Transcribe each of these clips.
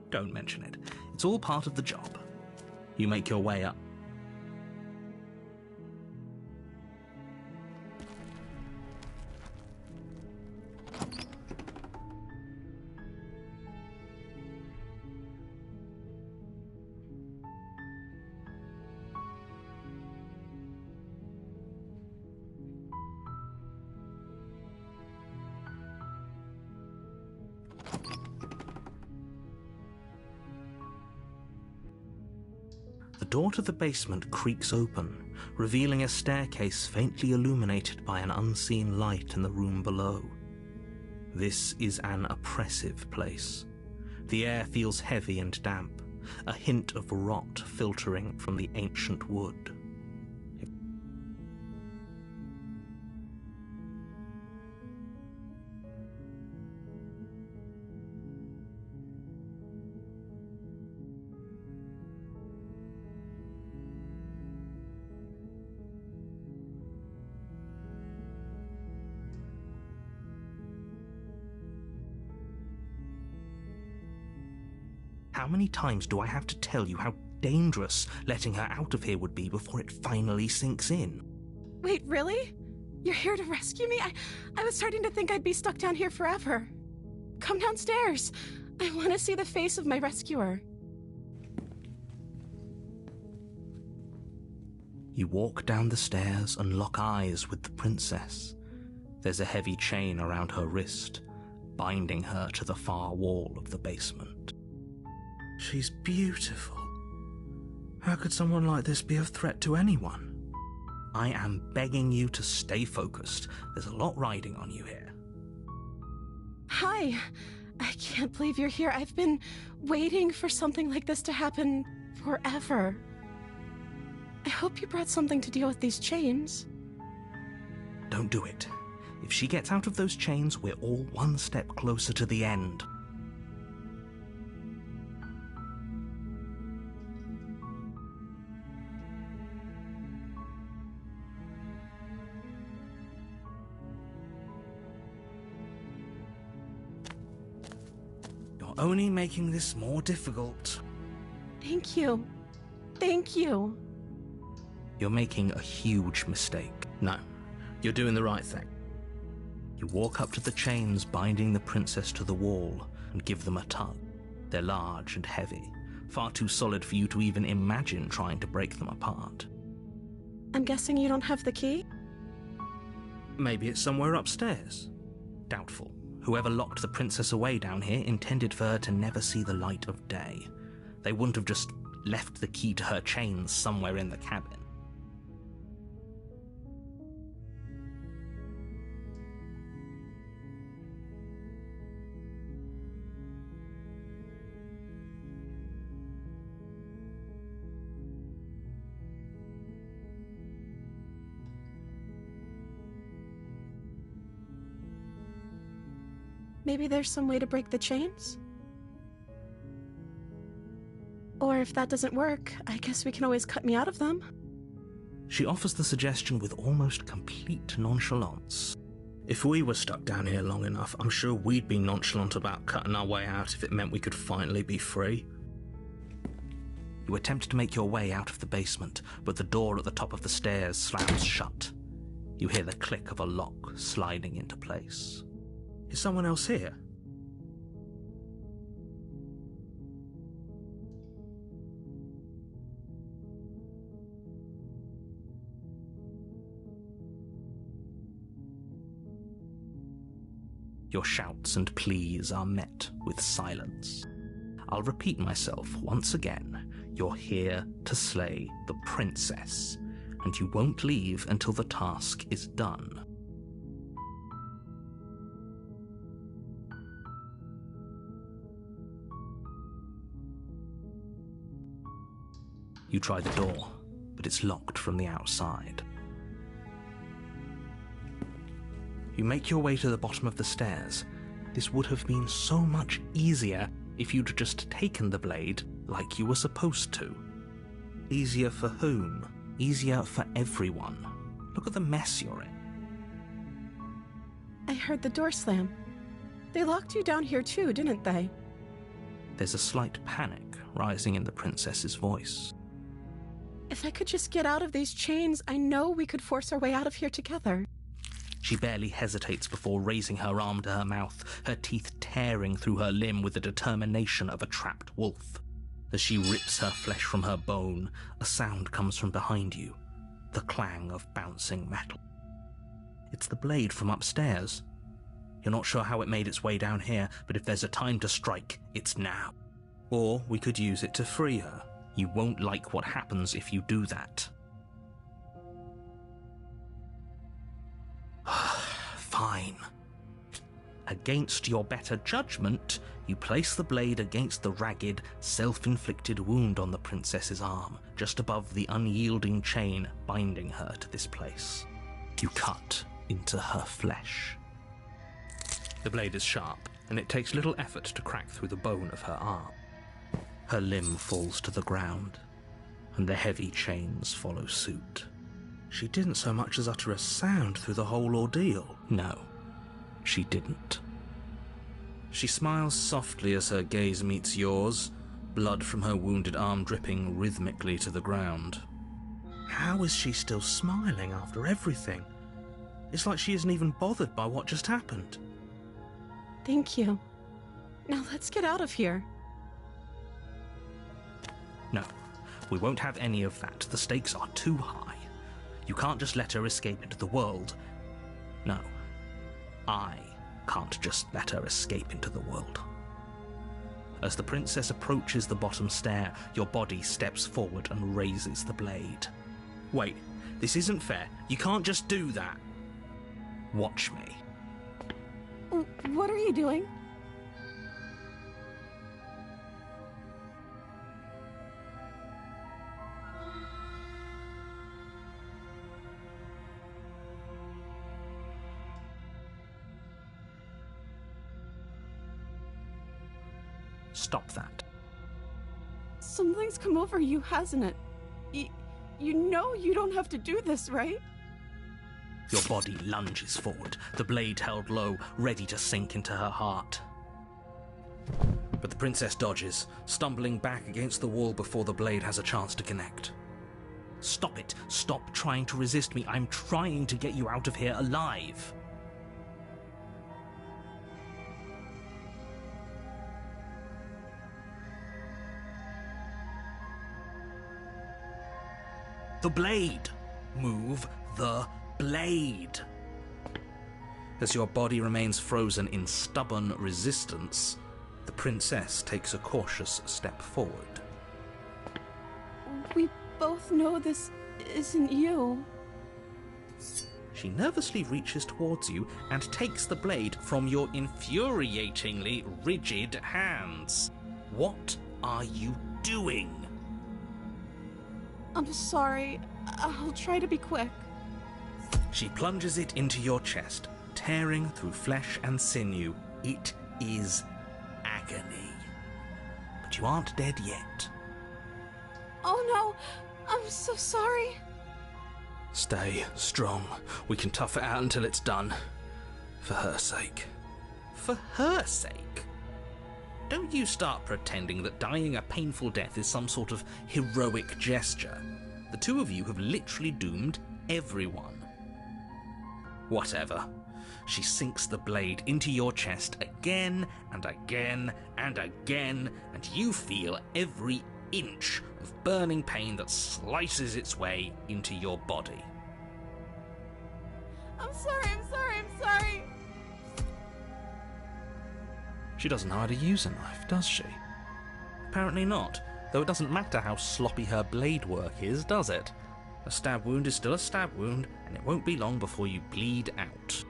don't mention it. It's all part of the job. You make your way up. The door to the basement creaks open, revealing a staircase faintly illuminated by an unseen light in the room below. This is an oppressive place. The air feels heavy and damp, a hint of rot filtering from the ancient wood. How many times do I have to tell you how dangerous letting her out of here would be before it finally sinks in? Wait, really? You're here to rescue me? I was starting to think I'd be stuck down here forever. Come downstairs. I want to see the face of my rescuer. You walk down the stairs and lock eyes with the princess. There's a heavy chain around her wrist, binding her to the far wall of the basement. She's beautiful. How could someone like this be a threat to anyone? I am begging you to stay focused. There's a lot riding on you here. Hi. I can't believe you're here. I've been waiting for something like this to happen forever. I hope you brought something to deal with these chains. Don't do it. If she gets out of those chains, we're all one step closer to the end. Only making this more difficult. Thank you. Thank you. You're making a huge mistake. No, you're doing the right thing. You walk up to the chains binding the princess to the wall and give them a tug. They're large and heavy, far too solid for you to even imagine trying to break them apart. I'm guessing you don't have the key? Maybe it's somewhere upstairs. Doubtful. Whoever locked the princess away down here intended for her to never see the light of day. They wouldn't have just left the key to her chains somewhere in the cabin. Maybe there's some way to break the chains? Or if that doesn't work, I guess we can always cut me out of them. She offers the suggestion with almost complete nonchalance. If we were stuck down here long enough, I'm sure we'd be nonchalant about cutting our way out if it meant we could finally be free. You attempt to make your way out of the basement, but the door at the top of the stairs slams shut. You hear the click of a lock sliding into place. Is someone else here? Your shouts and pleas are met with silence. I'll repeat myself once again. You're here to slay the princess, and you won't leave until the task is done. You try the door, but it's locked from the outside. You make your way to the bottom of the stairs. This would have been so much easier if you'd just taken the blade like you were supposed to. Easier for whom? Easier for everyone. Look at the mess you're in. I heard the door slam. They locked you down here too, didn't they? There's a slight panic rising in the princess's voice. If I could just get out of these chains, I know we could force our way out of here together. She barely hesitates before raising her arm to her mouth, her teeth tearing through her limb with the determination of a trapped wolf. As she rips her flesh from her bone, a sound comes from behind you, the clang of bouncing metal. It's the blade from upstairs. You're not sure how it made its way down here, but if there's a time to strike, it's now. Or we could use it to free her. You won't like what happens if you do that. Fine. Against your better judgment, you place the blade against the ragged, self-inflicted wound on the princess's arm, just above the unyielding chain binding her to this place. You cut into her flesh. The blade is sharp, and it takes little effort to crack through the bone of her arm. Her limb falls to the ground, and the heavy chains follow suit. She didn't so much as utter a sound through the whole ordeal. No, she didn't. She smiles softly as her gaze meets yours, blood from her wounded arm dripping rhythmically to the ground. How is she still smiling after everything? It's like she isn't even bothered by what just happened. Thank you. Now let's get out of here. No, we won't have any of that. The stakes are too high. You can't just let her escape into the world. No, I can't just let her escape into the world. As the princess approaches the bottom stair, your body steps forward and raises the blade. Wait, this isn't fair. You can't just do that. Watch me. What are you doing? Stop that. Something's come over you, hasn't it? You know you don't have to do this, right? Your body lunges forward, the blade held low, ready to sink into her heart. But the princess dodges, stumbling back against the wall before the blade has a chance to connect. Stop it! Stop trying to resist me! I'm trying to get you out of here alive! The blade! Move the blade! As your body remains frozen in stubborn resistance, the princess takes a cautious step forward. We both know this isn't you. She nervously reaches towards you and takes the blade from your infuriatingly rigid hands. What are you doing? I'm sorry. I'll try to be quick. She plunges it into your chest, tearing through flesh and sinew. It is agony. But you aren't dead yet. Oh no! I'm so sorry. Stay strong. We can tough it out until it's done. For her sake. For her sake? Don't you start pretending that dying a painful death is some sort of heroic gesture. The two of you have literally doomed everyone. Whatever. She sinks the blade into your chest again and again and again, and you feel every inch of burning pain that slices its way into your body. I'm sorry. She doesn't know how to use a knife, does she? Apparently not, though it doesn't matter how sloppy her blade work is, does it? A stab wound is still a stab wound, and it won't be long before you bleed out.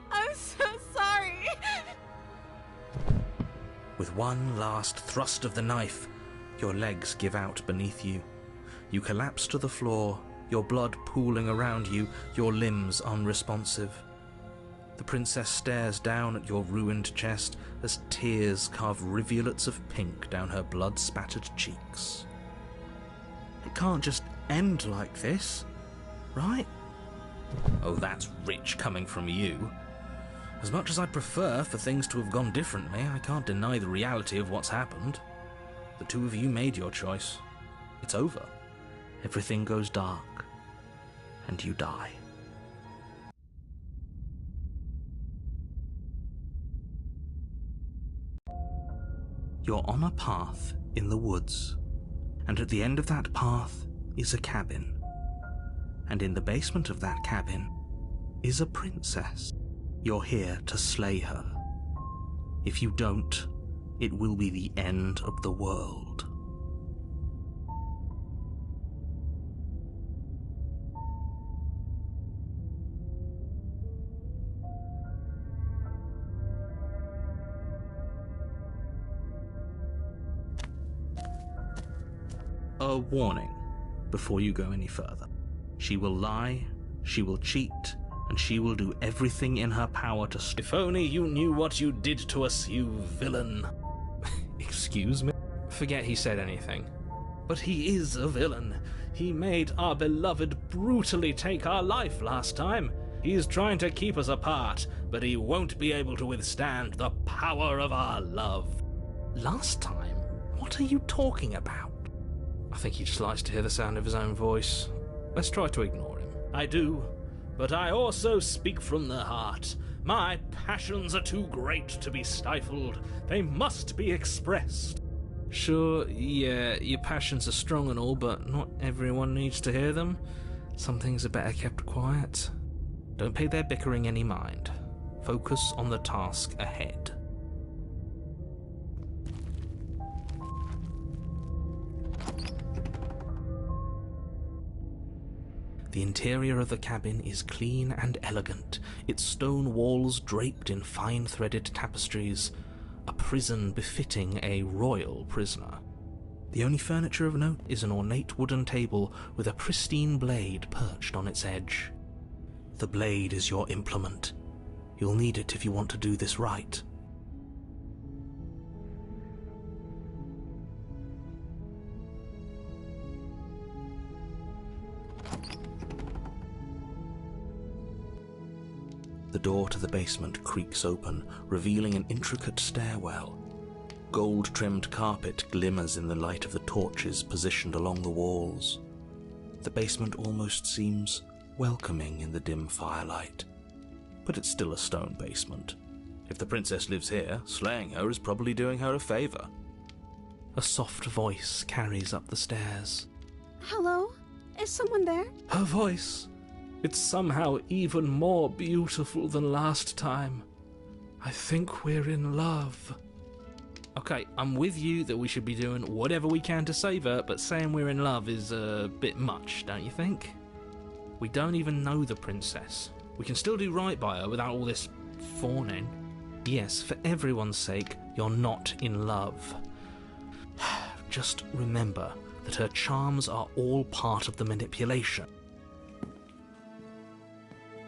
I'm so sorry. With one last thrust of the knife, your legs give out beneath you. You collapse to the floor, your blood pooling around you, your limbs unresponsive. The princess stares down at your ruined chest as tears carve rivulets of pink down her blood-spattered cheeks. It can't just end like this, right? Oh, that's rich coming from you. As much as I'd prefer for things to have gone differently, I can't deny the reality of what's happened. The two of you made your choice. It's over. Everything goes dark, and you die. You're on a path in the woods, and at the end of that path is a cabin. And in the basement of that cabin is a princess. You're here to slay her. If you don't, it will be the end of the world. A warning before you go any further. She will lie, she will cheat, and she will do everything in her power to If only you knew what you did to us, you villain. Excuse me? Forget he said anything. But he is a villain. He made our beloved brutally take our life last time. He's trying to keep us apart, but he won't be able to withstand the power of our love. Last time? What are you talking about? I think he just likes to hear the sound of his own voice. Let's try to ignore him. I do, but I also speak from the heart. My passions are too great to be stifled. They must be expressed. Sure, yeah, your passions are strong and all, but not everyone needs to hear them. Some things are better kept quiet. Don't pay their bickering any mind. Focus on the task ahead. The interior of the cabin is clean and elegant, its stone walls draped in fine-threaded tapestries, a prison befitting a royal prisoner. The only furniture of note is an ornate wooden table with a pristine blade perched on its edge. The blade is your implement. You'll need it if you want to do this right. The door to the basement creaks open, revealing an intricate stairwell. Gold-trimmed carpet glimmers in the light of the torches positioned along the walls. The basement almost seems welcoming in the dim firelight. But it's still a stone basement. If the princess lives here, slaying her is probably doing her a favor. A soft voice carries up the stairs. Hello? Is someone there? Her voice. It's somehow even more beautiful than last time. I think we're in love. Okay, I'm with you that we should be doing whatever we can to save her, but saying we're in love is a bit much, don't you think? We don't even know the princess. We can still do right by her without all this fawning. Yes, for everyone's sake, you're not in love. Just remember that her charms are all part of the manipulation.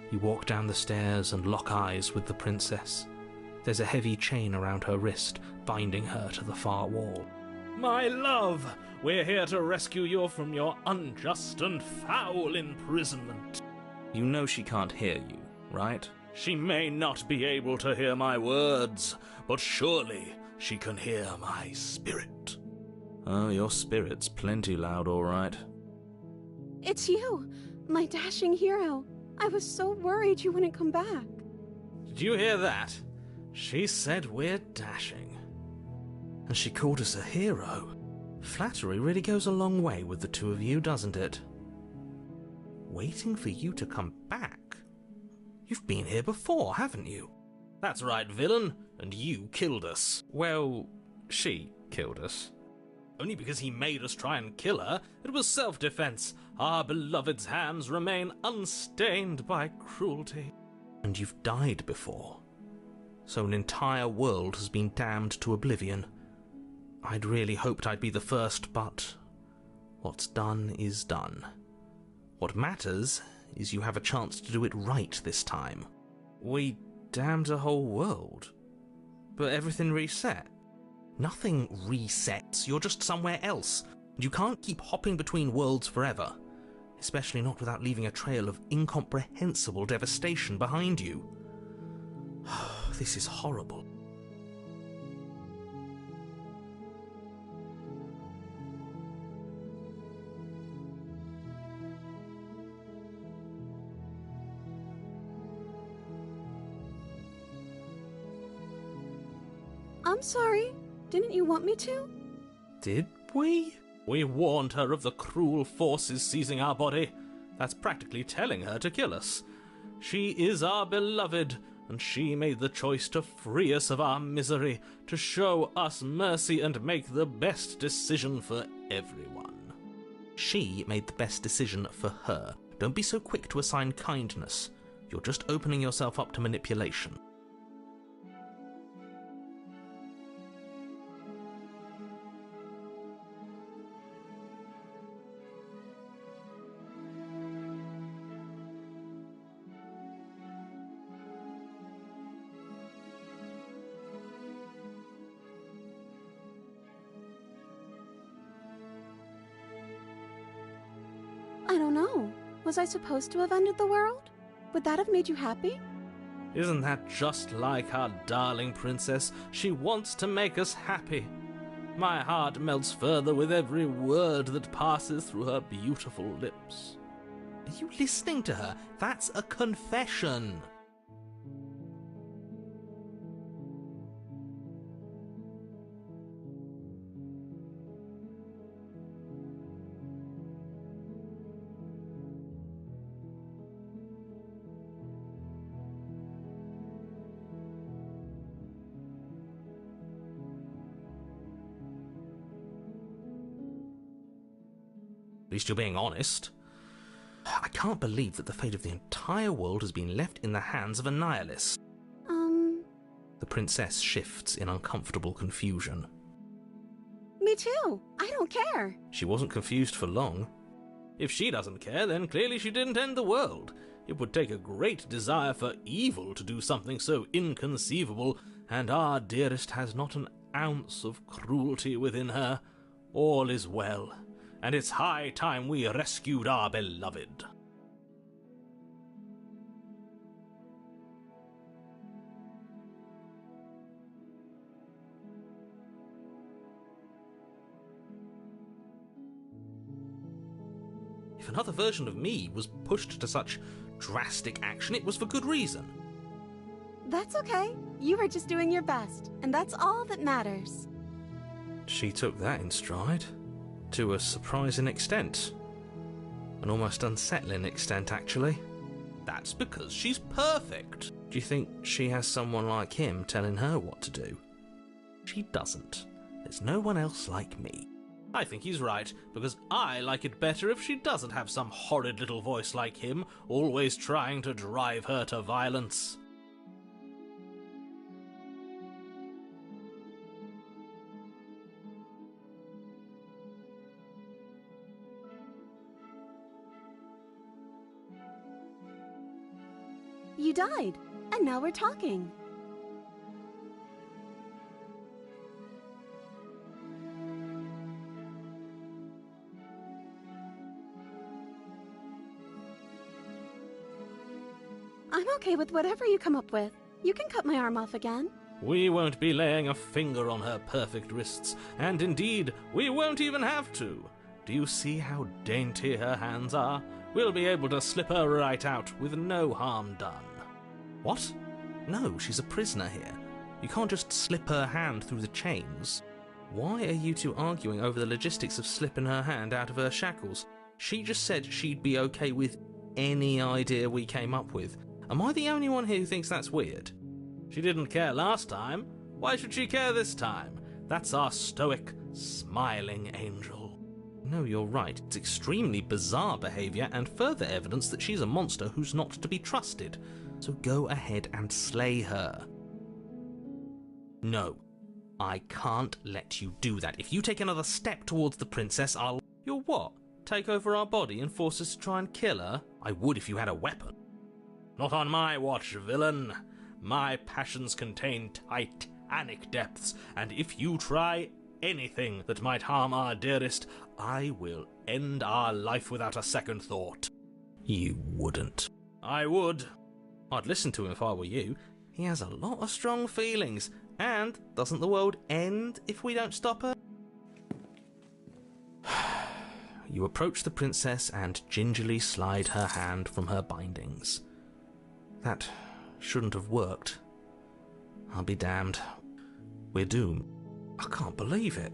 You walk down the stairs and lock eyes with the princess. There's a heavy chain around her wrist, binding her to the far wall. My love, we're here to rescue you from your unjust and foul imprisonment. You know she can't hear you, right? She may not be able to hear my words, but surely she can hear my spirit. Oh, your spirit's plenty loud, all right. It's you, my dashing hero. I was so worried you wouldn't come back. Did you hear that? She said we're dashing. And she called us a hero. Flattery really goes a long way with the two of you, doesn't it? Waiting for you to come back? You've been here before, haven't you? That's right, villain, and you killed us. Well, she killed us. Only because he made us try and kill her. It was self-defense. Our beloved's hands remain unstained by cruelty. And you've died before. So an entire world has been damned to oblivion. I'd really hoped I'd be the first, but what's done is done. What matters is you have a chance to do it right this time. We damned a whole world. But everything reset. Nothing resets, you're just somewhere else. You can't keep hopping between worlds forever, especially not without leaving a trail of incomprehensible devastation behind you. This is horrible. I'm sorry. Didn't you want me to? Did we? We warned her of the cruel forces seizing our body. That's practically telling her to kill us. She is our beloved, and she made the choice to free us of our misery, to show us mercy and make the best decision for everyone. She made the best decision for her. Don't be so quick to assign kindness. You're just opening yourself up to manipulation. I don't know. Was I supposed to have ended the world? Would that have made you happy? Isn't that just like our darling princess? She wants to make us happy. My heart melts further with every word that passes through her beautiful lips. Are you listening to her? That's a confession. At least you're being honest. I can't believe that the fate of the entire world has been left in the hands of a nihilist. The princess shifts in uncomfortable confusion. Me too. I don't care. She wasn't confused for long. If she doesn't care, then clearly she didn't end the world. It would take a great desire for evil to do something so inconceivable, and our dearest has not an ounce of cruelty within her. All is well, and it's high time we rescued our beloved. If another version of me was pushed to such drastic action, it was for good reason. That's okay. You were just doing your best, and that's all that matters. She took that in stride. To a surprising extent. An almost unsettling extent, actually. That's because she's perfect. Do you think she has someone like him telling her what to do? She doesn't. There's no one else like me. I think he's right, because I like it better if she doesn't have some horrid little voice like him, always trying to drive her to violence. You died, and now we're talking. I'm okay with whatever you come up with. You can cut my arm off again. We won't be laying a finger on her perfect wrists, and indeed, we won't even have to. Do you see how dainty her hands are? We'll be able to slip her right out with no harm done. What? No, she's a prisoner here. You can't just slip her hand through the chains. Why are you two arguing over the logistics of slipping her hand out of her shackles? She just said she'd be okay with any idea we came up with. Am I the only one here who thinks that's weird? She didn't care last time. Why should she care this time? That's our stoic, smiling angel. No, you're right. It's extremely bizarre behaviour and further evidence that she's a monster who's not to be trusted. So go ahead and slay her. No, I can't let you do that. If you take another step towards the princess, I'll... You'll what? Take over our body and force us to try and kill her? I would if you had a weapon. Not on my watch, villain. My passions contain titanic depths, and if you try anything that might harm our dearest, I will end our life without a second thought. You wouldn't. I would. I'd listen to him if I were you. He has a lot of strong feelings, and doesn't the world end if we don't stop her? You approach the princess and gingerly slide her hand from her bindings. That shouldn't have worked. I'll be damned. We're doomed. I can't believe it.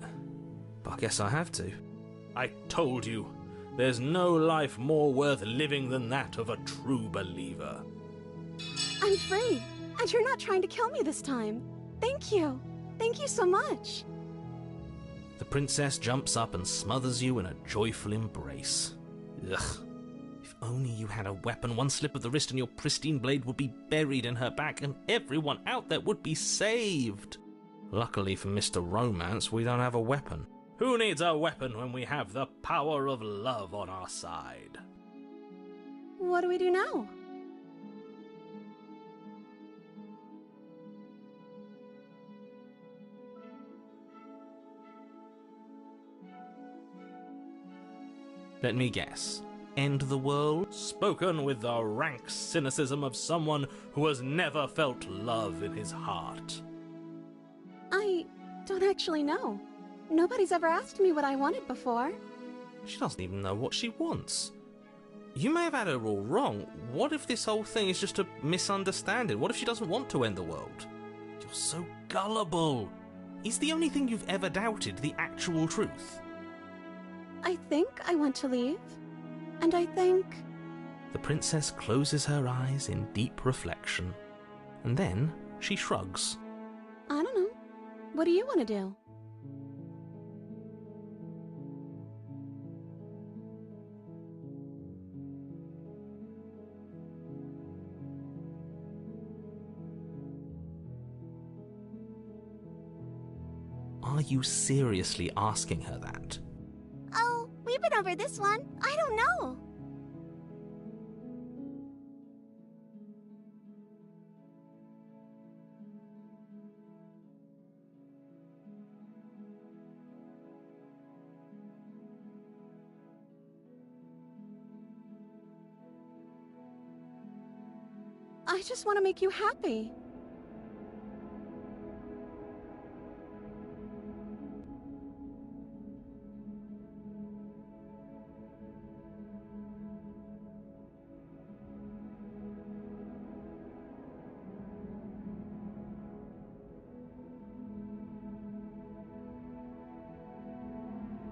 But I guess I have to. I told you, there's no life more worth living than that of a true believer. I'm free, and you're not trying to kill me this time. Thank you. Thank you so much. The princess jumps up and smothers you in a joyful embrace. Ugh. If only you had a weapon, one slip of the wrist and your pristine blade would be buried in her back and everyone out there would be saved. Luckily for Mr. Romance, we don't have a weapon. Who needs a weapon when we have the power of love on our side? What do we do now? Let me guess. End the world? Spoken with the rank cynicism of someone who has never felt love in his heart. I don't actually know. Nobody's ever asked me what I wanted before. She doesn't even know what she wants. You may have had her all wrong. What if this whole thing is just a misunderstanding? What if she doesn't want to end the world? You're so gullible. Is the only thing you've ever doubted the actual truth? I think I want to leave. And I think... The princess closes her eyes in deep reflection. And then she shrugs. I don't know. What do you want to do? Are you seriously asking her that? Oh, we've been over this one. I don't know. I just want to make you happy.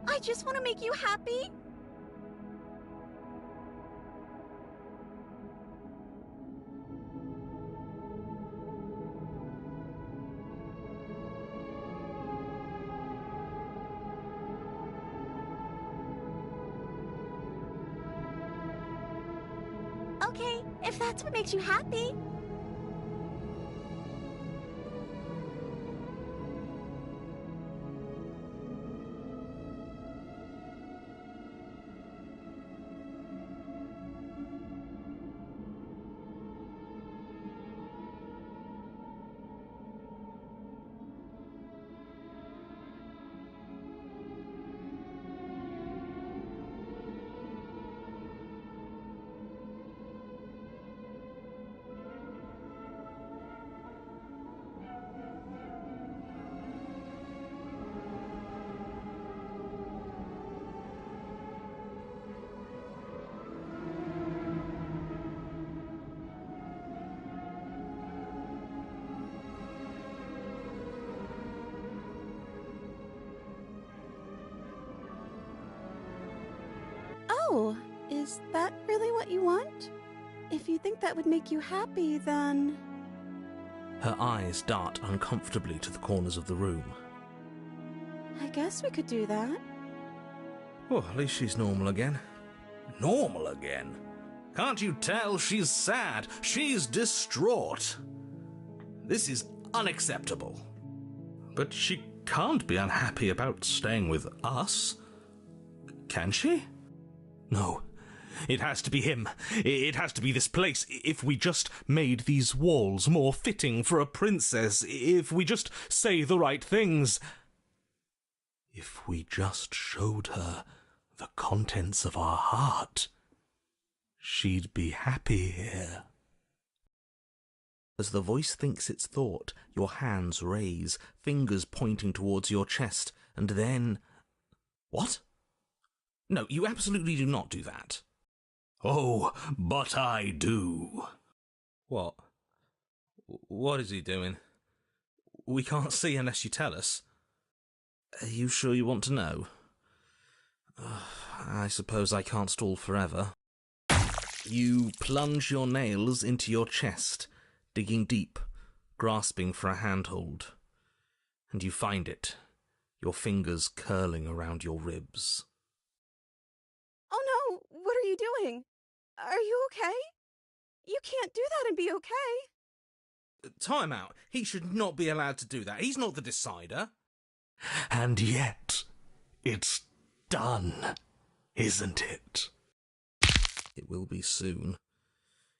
I just want to make you happy. Okay, if that's what makes you happy. Oh, is that really what you want? If you think that would make you happy, then... Her eyes dart uncomfortably to the corners of the room. I guess we could do that. Well, at least she's normal again. Normal again? Can't you tell she's sad? She's distraught. This is unacceptable. But she can't be unhappy about staying with us. Can she? No. It has to be him. It has to be this place. If we just made these walls more fitting for a princess, if we just say the right things, if we just showed her the contents of our heart, she'd be happy here. As the voice thinks its thought, your hands raise, fingers pointing towards your chest, and then... What? No, you absolutely do not do that. Oh, but I do. What? What is he doing? We can't see unless you tell us. Are you sure you want to know? I suppose I can't stall forever. You plunge your nails into your chest, digging deep, grasping for a handhold. And you find it, your fingers curling around your ribs. Oh no, what are you doing? Are you okay? You can't do that and be okay. Time out. He should not be allowed to do that. He's not the decider. And yet, it's done, isn't it? It will be soon.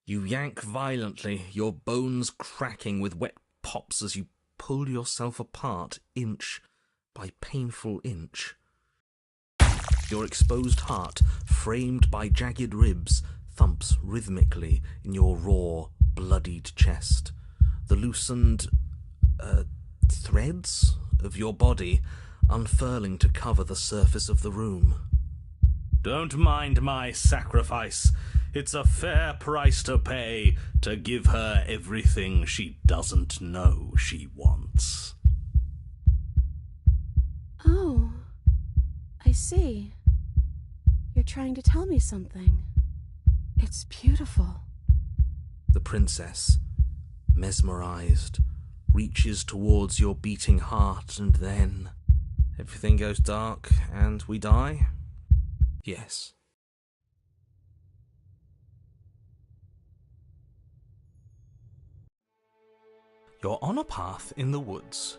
You yank violently, your bones cracking with wet pops as you pull yourself apart inch by painful inch. Your exposed heart, framed by jagged ribs, thumps rhythmically in your raw, bloodied chest. The loosened threads of your body unfurling to cover the surface of the room. Don't mind my sacrifice. It's a fair price to pay to give her everything she doesn't know she wants. Oh, I see. You're trying to tell me something. It's beautiful. The princess, mesmerized, reaches towards your beating heart, and then everything goes dark and we die? Yes. You're on a path in the woods.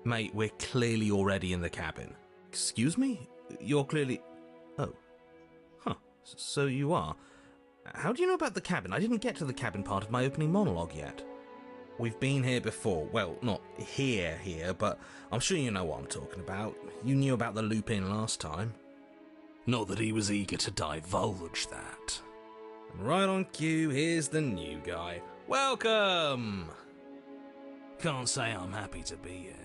Mate, we're clearly already in the cabin. Excuse me? You're clearly... Oh. Huh. So you are. How do you know about the cabin? I didn't get to the cabin part of my opening monologue yet. We've been here before. Well, not here, but I'm sure you know what I'm talking about. You knew about the loop-in last time. Not that he was eager to divulge that. And right on cue, here's the new guy. Welcome! Can't say I'm happy to be here.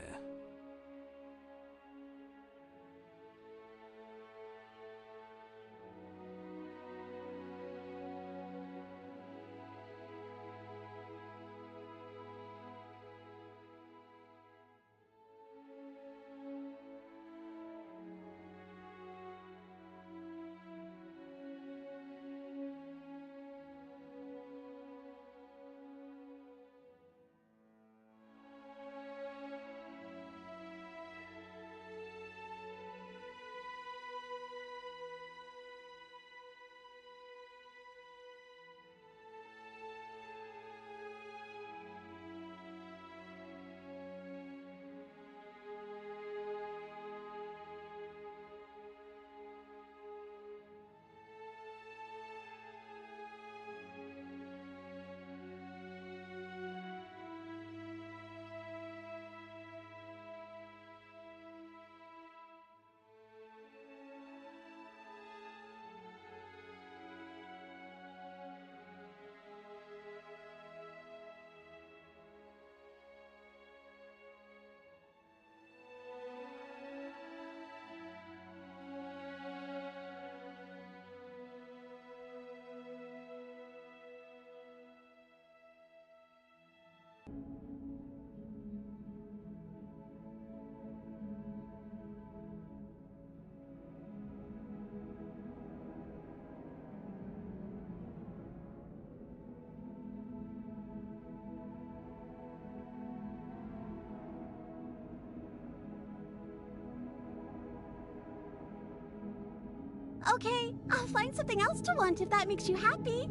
Okay, I'll find something else to want if that makes you happy.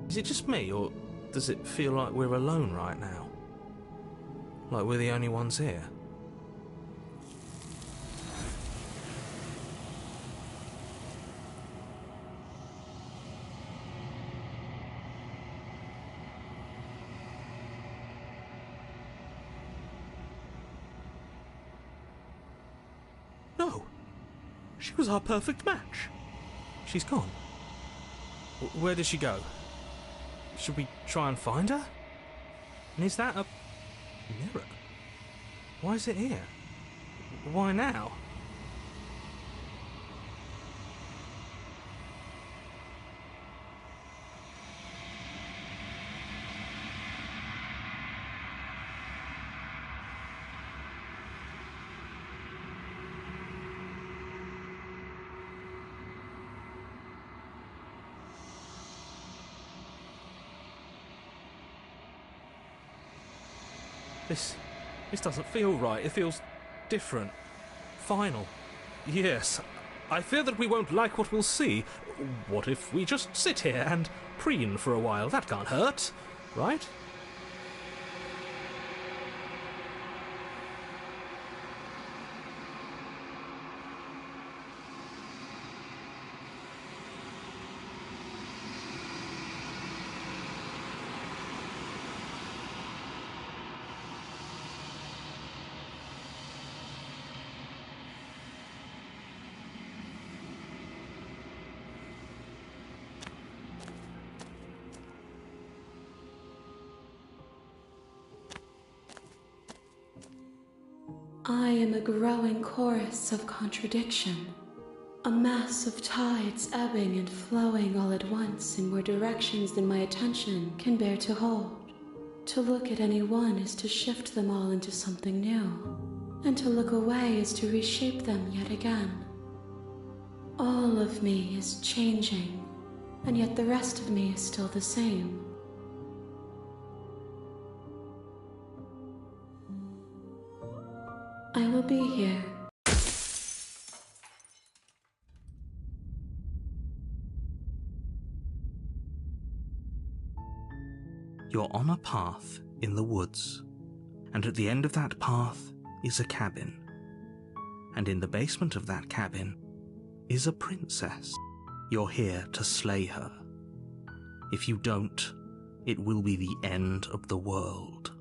Is it just me, or does it feel like we're alone right now? Like we're the only ones here? No! She was our perfect match. She's gone. Where did she go? Should we try and find her? And is that a mirror? Why is it here? Why now? This doesn't feel right. It feels different. Final. Yes. I fear that we won't like what we'll see. What if we just sit here and preen for a while? That can't hurt, right? I am a growing chorus of contradiction, a mass of tides ebbing and flowing all at once in more directions than my attention can bear to hold. To look at any one is to shift them all into something new, and to look away is to reshape them yet again. All of me is changing, and yet the rest of me is still the same. I will be here. You're on a path in the woods, and at the end of that path is a cabin. And in the basement of that cabin is a princess. You're here to slay her. If you don't, it will be the end of the world.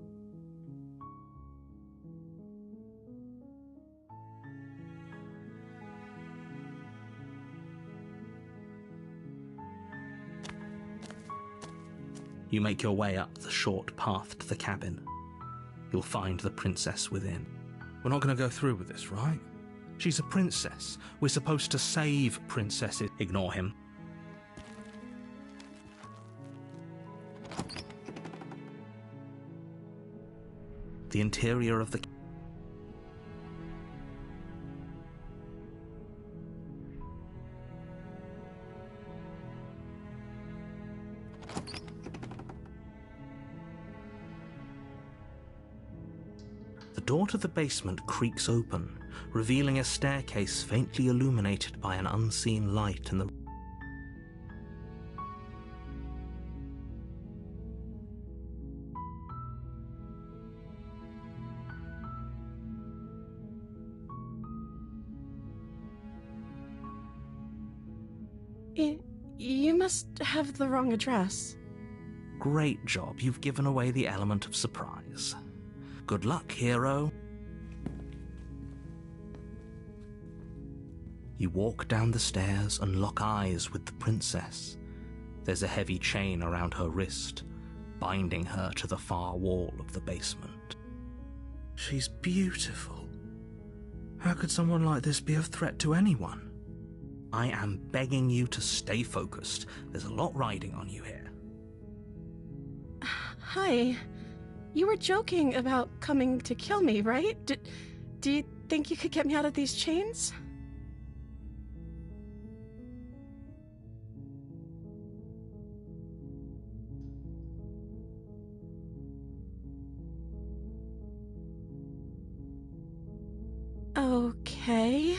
You make your way up the short path to the cabin. You'll find the princess within. We're not going to go through with this, right? She's a princess. We're supposed to save princesses. Ignore him. The interior of the The door to the basement creaks open, revealing a staircase faintly illuminated by an unseen light in the You must have the wrong address. Great job, you've given away the element of surprise. Good luck, hero. You walk down the stairs and lock eyes with the princess. There's a heavy chain around her wrist, binding her to the far wall of the basement. She's beautiful. How could someone like this be a threat to anyone? I am begging you to stay focused. There's a lot riding on you here. Hi. You were joking about coming to kill me, right? Do you think you could get me out of these chains? Okay.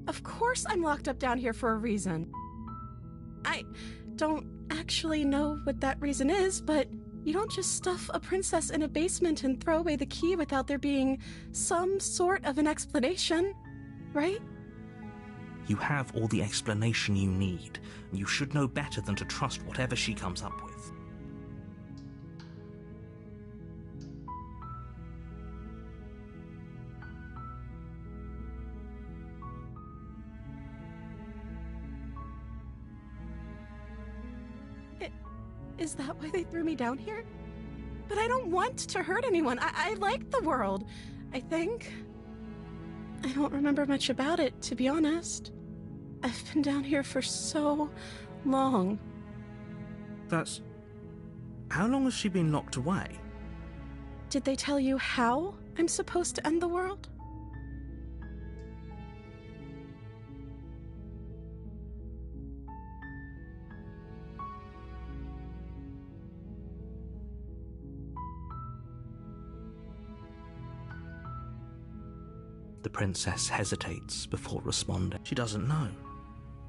Of course I'm locked up down here for a reason. I don't actually know what that reason is, but you don't just stuff a princess in a basement and throw away the key without there being some sort of an explanation, right? You have all the explanation you need, and you should know better than to trust whatever she comes up with. Is that why they threw me down here? But I don't want to hurt anyone. I like the world, I think. I don't remember much about it, to be honest. I've been down here for so long. That's... How long has she been locked away? Did they tell you how I'm supposed to end the world? The princess hesitates before responding. She doesn't know.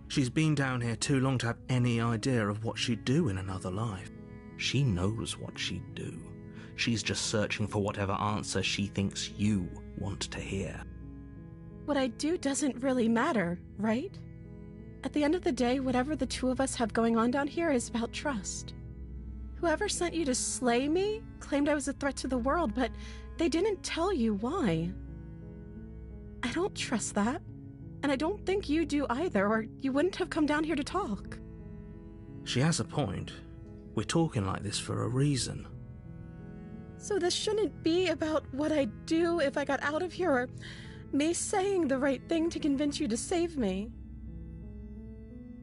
She's been down here too long to have any idea of what she'd do in another life. She knows what she'd do. She's just searching for whatever answer she thinks you want to hear. What I do doesn't really matter, right? At the end of the day, whatever the two of us have going on down here is about trust. Whoever sent you to slay me claimed I was a threat to the world, but they didn't tell you why. I don't trust that, and I don't think you do either, or you wouldn't have come down here to talk. She has a point. We're talking like this for a reason. So this shouldn't be about what I'd do if I got out of here, or me saying the right thing to convince you to save me.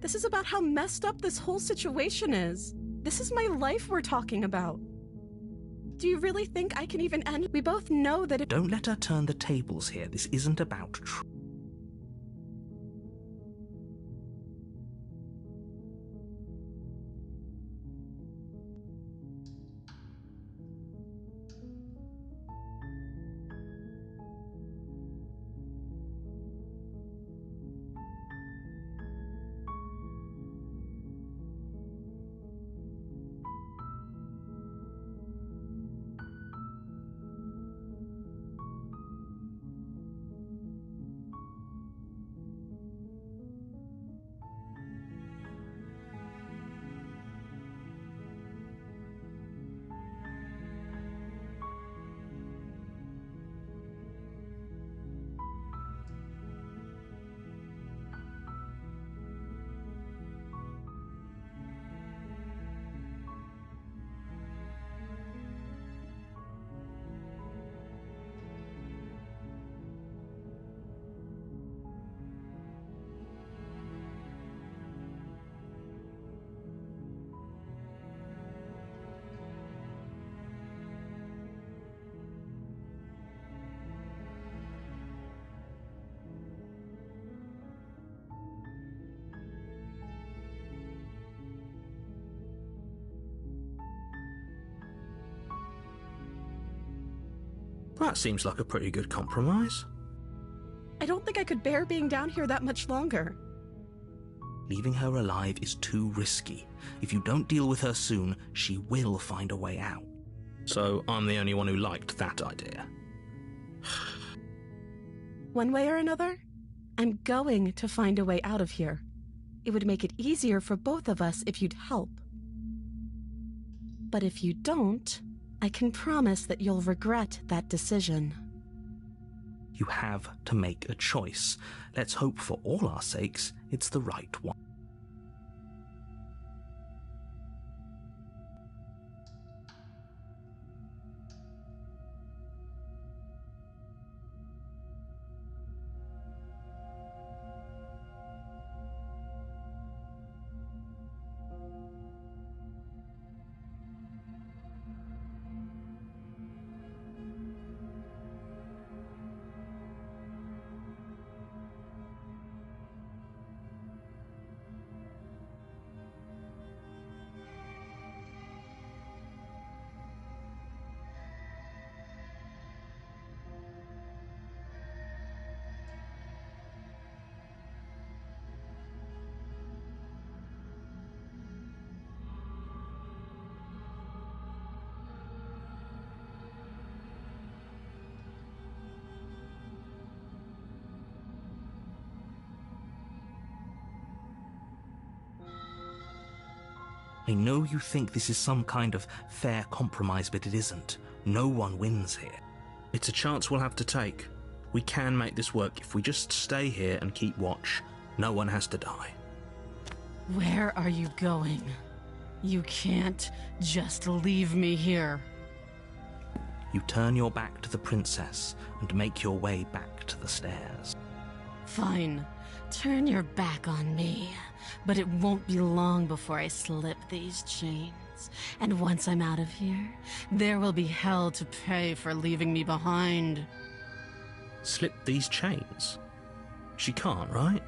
This is about how messed up this whole situation is. This is my life we're talking about. Do you really think I can even end? We both know that Don't let her turn the tables here. This isn't about That seems like a pretty good compromise. I don't think I could bear being down here that much longer. Leaving her alive is too risky. If you don't deal with her soon, she will find a way out. So I'm the only one who liked that idea. One way or another, I'm going to find a way out of here. It would make it easier for both of us if you'd help. But if you don't, I can promise that you'll regret that decision. You have to make a choice. Let's hope for all our sakes it's the right one. I know you think this is some kind of fair compromise, but it isn't. No one wins here. It's a chance we'll have to take. We can make this work if we just stay here and keep watch. No one has to die. Where are you going? You can't just leave me here. You turn your back to the princess and make your way back to the stairs. Fine. Turn your back on me. But it won't be long before I slip these chains. And once I'm out of here, there will be hell to pay for leaving me behind. Slip these chains? She can't, right?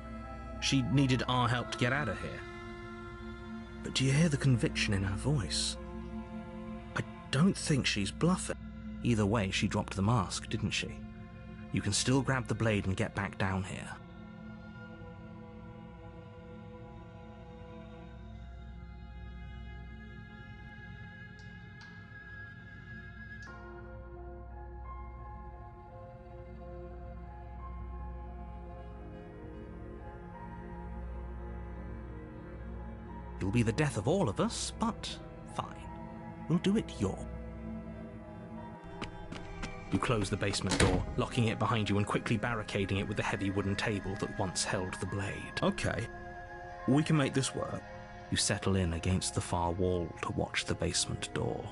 She needed our help to get out of here. But do you hear the conviction in her voice? I don't think she's bluffing. Either way, she dropped the mask, didn't she? You can still grab the blade and get back down here. It'll be the death of all of us, but fine. We'll do it your. You close the basement door, locking it behind you and quickly barricading it with the heavy wooden table that once held the blade. Okay, we can make this work. You settle in against the far wall to watch the basement door.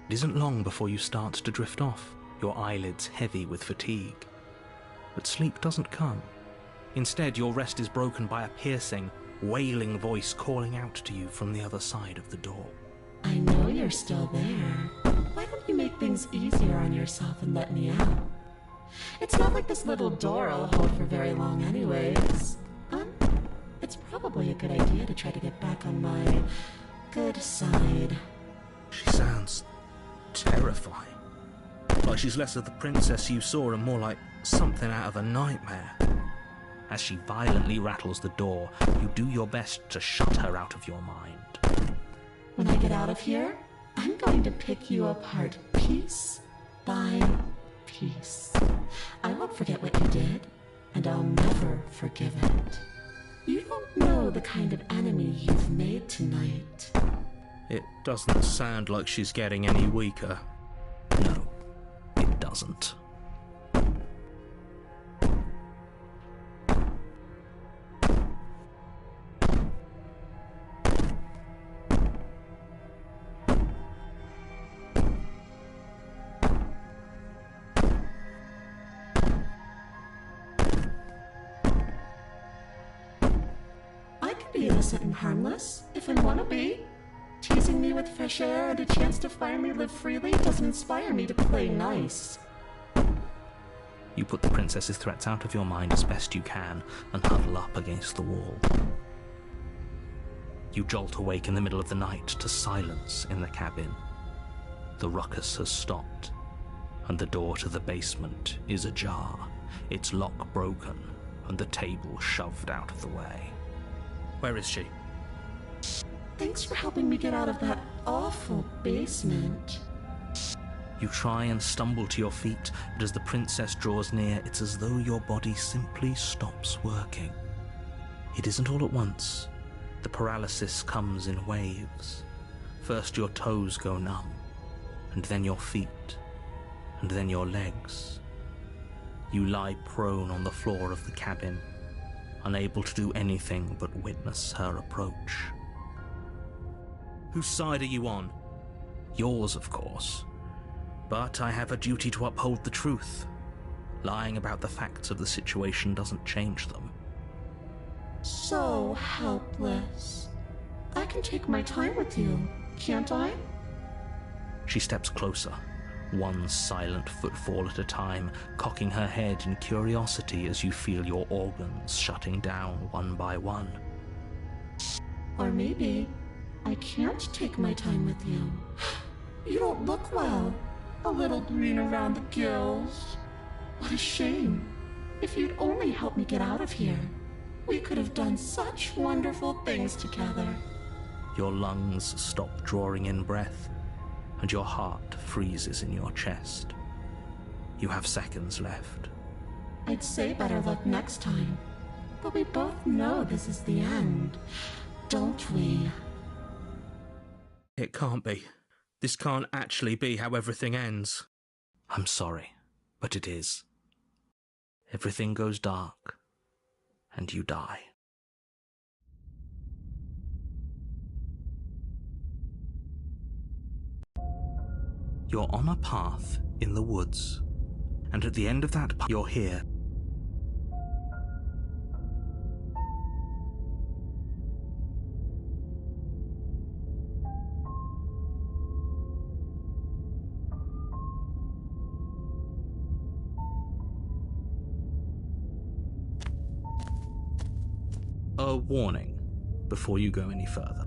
It isn't long before you start to drift off, your eyelids heavy with fatigue. But sleep doesn't come. Instead, your rest is broken by a piercing, wailing voice calling out to you from the other side of the door. I know you're still there. Why don't you make things easier on yourself and let me out? It's not like this little door will hold for very long anyways. It's probably a good idea to try to get back on my good side. She sounds terrifying. Like she's less of the princess you saw and more like something out of a nightmare. As she violently rattles the door, you do your best to shut her out of your mind. When I get out of here, I'm going to pick you apart piece by piece. I won't forget what you did, and I'll never forgive it. You don't know the kind of enemy you've made tonight. It doesn't sound like she's getting any weaker. No, it doesn't. Innocent and harmless, if I want to be. Teasing me with fresh air and a chance to finally live freely doesn't inspire me to play nice. You put the princess's threats out of your mind as best you can and huddle up against the wall. You jolt awake in the middle of the night to silence in the cabin. The ruckus has stopped, and the door to the basement is ajar, its lock broken, and the table shoved out of the way. Where is she? Thanks for helping me get out of that awful basement. You try and stumble to your feet, but as the princess draws near, it's as though your body simply stops working. It isn't all at once. The paralysis comes in waves. First your toes go numb, and then your feet, and then your legs. You lie prone on the floor of the cabin, unable to do anything but witness her approach. Whose side are you on? Yours, of course. But I have a duty to uphold the truth. Lying about the facts of the situation doesn't change them. So helpless. I can take my time with you, can't I? She steps closer, one silent footfall at a time, cocking her head in curiosity as you feel your organs shutting down one by one. Or maybe I can't take my time with you. You don't look well. A little green around the gills. What a shame. If you'd only helped me get out of here, we could have done such wonderful things together. Your lungs stop drawing in breath, and your heart freezes in your chest. You have seconds left. I'd say better luck next time, but we both know this is the end, don't we? It can't be. This can't actually be how everything ends. I'm sorry, but it is. Everything goes dark, and you die. You're on a path in the woods, and at the end of that path, you're here. A warning before you go any further.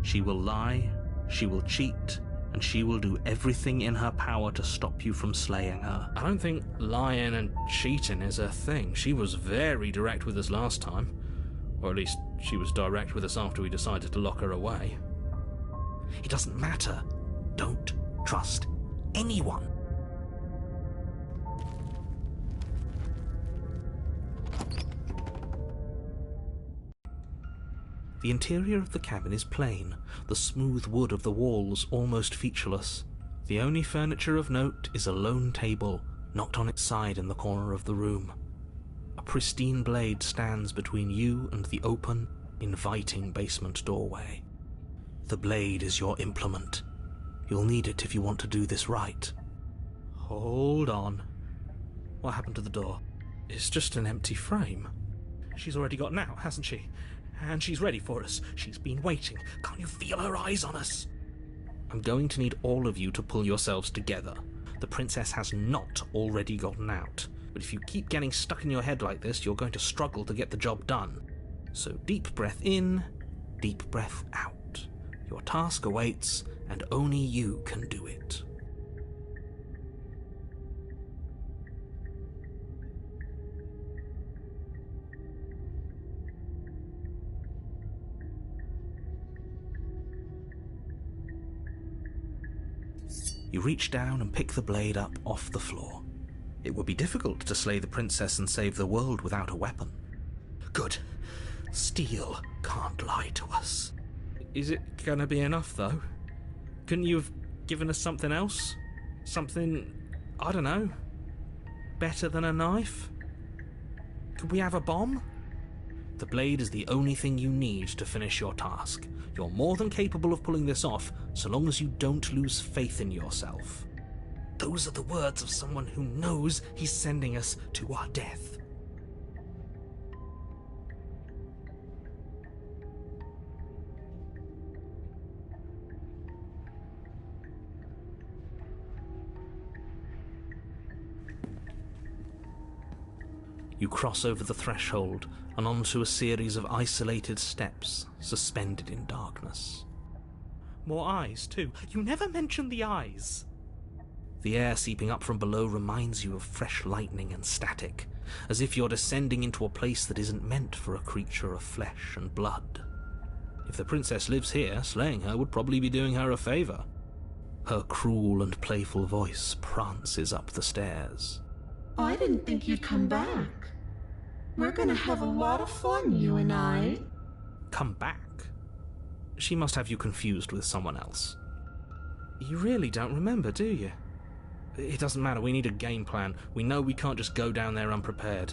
She will lie, she will cheat, and she will do everything in her power to stop you from slaying her. I don't think lying and cheating is her thing. She was very direct with us last time. Or at least she was direct with us after we decided to lock her away. It doesn't matter. Don't trust anyone. The interior of the cabin is plain, the smooth wood of the walls almost featureless. The only furniture of note is a lone table, knocked on its side in the corner of the room. A pristine blade stands between you and the open, inviting basement doorway. The blade is your implement. You'll need it if you want to do this right. Hold on. What happened to the door? It's just an empty frame. She's already gotten out, hasn't she? And she's ready for us. She's been waiting. Can't you feel her eyes on us? I'm going to need all of you to pull yourselves together. The princess has not already gotten out. But if you keep getting stuck in your head like this, you're going to struggle to get the job done. So deep breath in, deep breath out. Your task awaits, and only you can do it. You reach down and pick the blade up off the floor. It would be difficult to slay the princess and save the world without a weapon. Good. Steel can't lie to us. Is it gonna be enough, though? Couldn't you have given us something else? Something, I don't know, better than a knife? Could we have a bomb? The blade is the only thing you need to finish your task. You're more than capable of pulling this off, so long as you don't lose faith in yourself. Those are the words of someone who knows he's sending us to our death. You cross over the threshold and onto a series of isolated steps suspended in darkness. More eyes, too. You never mentioned the eyes. The air seeping up from below reminds you of fresh lightning and static, as if you're descending into a place that isn't meant for a creature of flesh and blood. If the princess lives here, slaying her would probably be doing her a favor. Her cruel and playful voice prances up the stairs. I didn't think you'd come back. We're gonna have a lot of fun, you and I. Come back? She must have you confused with someone else. You really don't remember, do you? It doesn't matter, we need a game plan. We know we can't just go down there unprepared.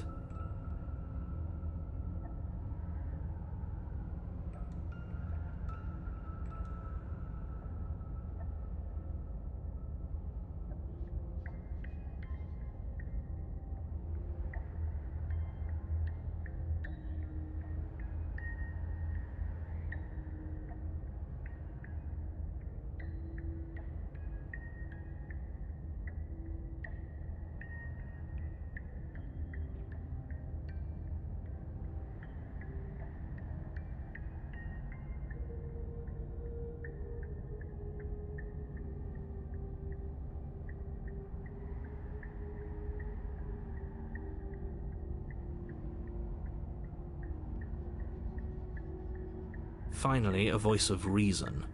Finally, a voice of reason.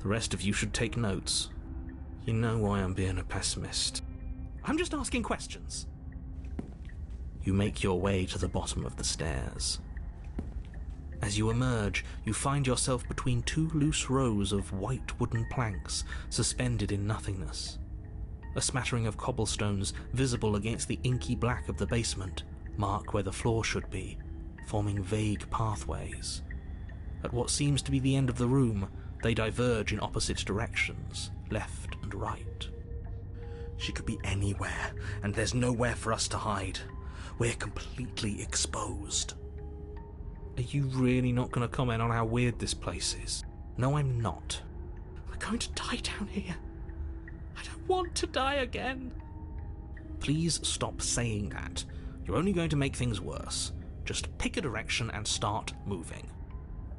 The rest of you should take notes. You know why I'm being a pessimist. I'm just asking questions. You make your way to the bottom of the stairs. As you emerge, you find yourself between two loose rows of white wooden planks suspended in nothingness. A smattering of cobblestones, visible against the inky black of the basement, mark where the floor should be, forming vague pathways. At what seems to be the end of the room, they diverge in opposite directions, left and right. She could be anywhere, and there's nowhere for us to hide. We're completely exposed. Are you really not going to comment on how weird this place is? No, I'm not. We're going to die down here. I don't want to die again. Please stop saying that. You're only going to make things worse. Just pick a direction and start moving.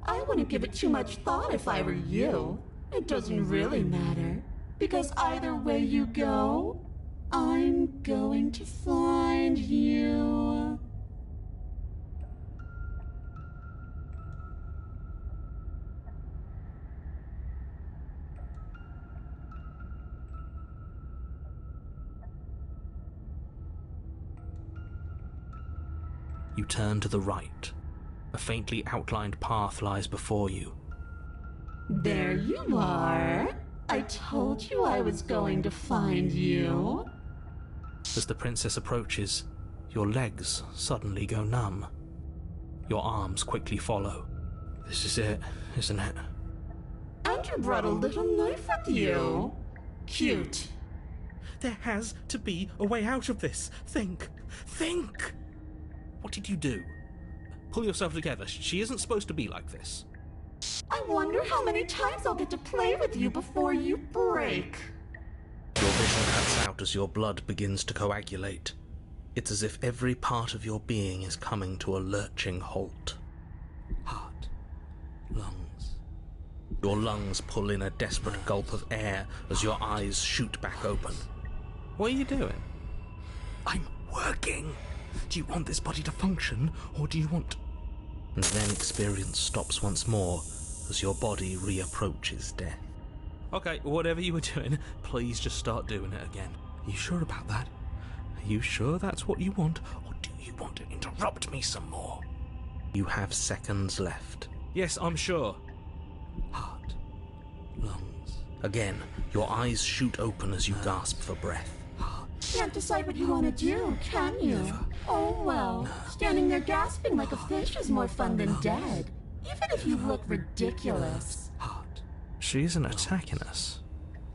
I wouldn't give it too much thought if I were you. It doesn't really matter, because either way you go, I'm going to find you. You turn to the right. A faintly outlined path lies before you. There you are. I told you I was going to find you. As the princess approaches, your legs suddenly go numb. Your arms quickly follow. This is it, isn't it? And you brought a little knife with you. Cute. There has to be a way out of this. Think! Think! What did you do? Pull yourself together. She isn't supposed to be like this. I wonder how many times I'll get to play with you before you break. Your vision cuts out as your blood begins to coagulate. It's as if every part of your being is coming to a lurching halt. Heart. Lungs. Your lungs pull in a desperate gulp of air as your eyes shoot back open. What are you doing? I'm working. Do you want this body to function, or do you want... And then experience stops once more as your body reapproaches death. Okay, whatever you were doing, please just start doing it again. Are you sure about that? Are you sure that's what you want, or do you want to interrupt me some more? You have seconds left. Yes, I'm sure. Heart. Lungs. Again, your eyes shoot open as you gasp for breath. Can't decide what you want to do, can you? Oh well, standing there gasping like a fish is more fun than dead. Even if you look ridiculous. Heart. She isn't attacking us.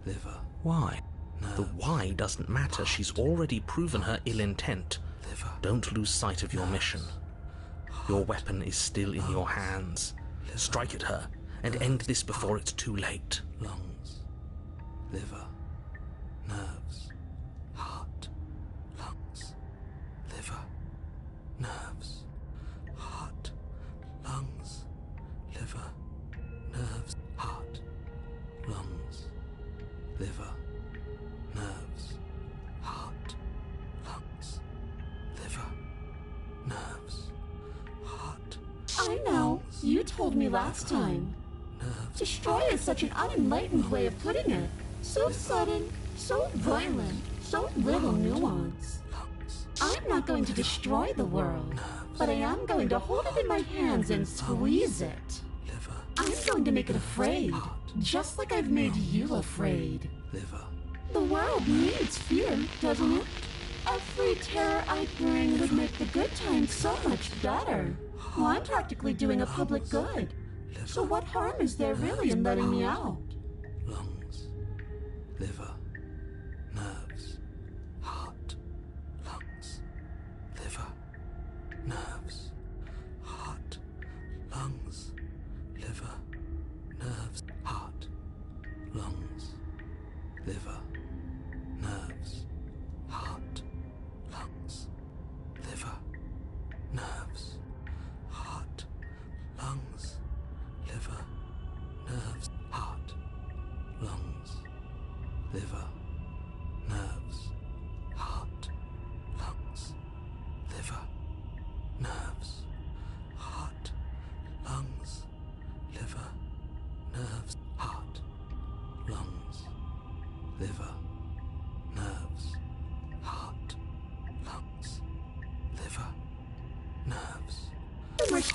Liver. Why? The why doesn't matter. She's already proven her ill intent. Liver. Don't lose sight of your mission. Your weapon is still in your hands. Strike at her and end this before it's too late. Lungs. Liver. Nerves. Heart. Lungs. Liver. Nerves. Heart. Lungs. Liver. Nerves. Heart. Lungs. Liver. Nerves. Heart. Lungs. Liver. Nerves. Heart. I know, you told me last time. Nerves. Destroy is such an unenlightened way of putting it. So sudden, so violent, so little nuance. Lungs. I'm not going to destroy the world, but I am going to hold it in my hands and squeeze it. Liver. I'm going to make it afraid, just like I've made you afraid. Liver. The world needs fear, doesn't it? Every terror I bring would make the good times so much better. Well, I'm practically doing a public good. So what harm is there really in letting me out? Lungs. Liver. Nerves. Heart. Lungs. Liver. Nerves. Heart. Lungs. Liver. Nerves. Heart. Lungs. Liver. Nerves. Heart. Lungs. Liver. Nerves. Heart. Lungs. Liver. Nerves. Heart. Lungs. Liver. Nerves. Heart. Lungs. Liver. Nerves. Heart. Lungs. Liver. Nerves. Heart. Lungs. Liver. Nerves. Heart. Lungs.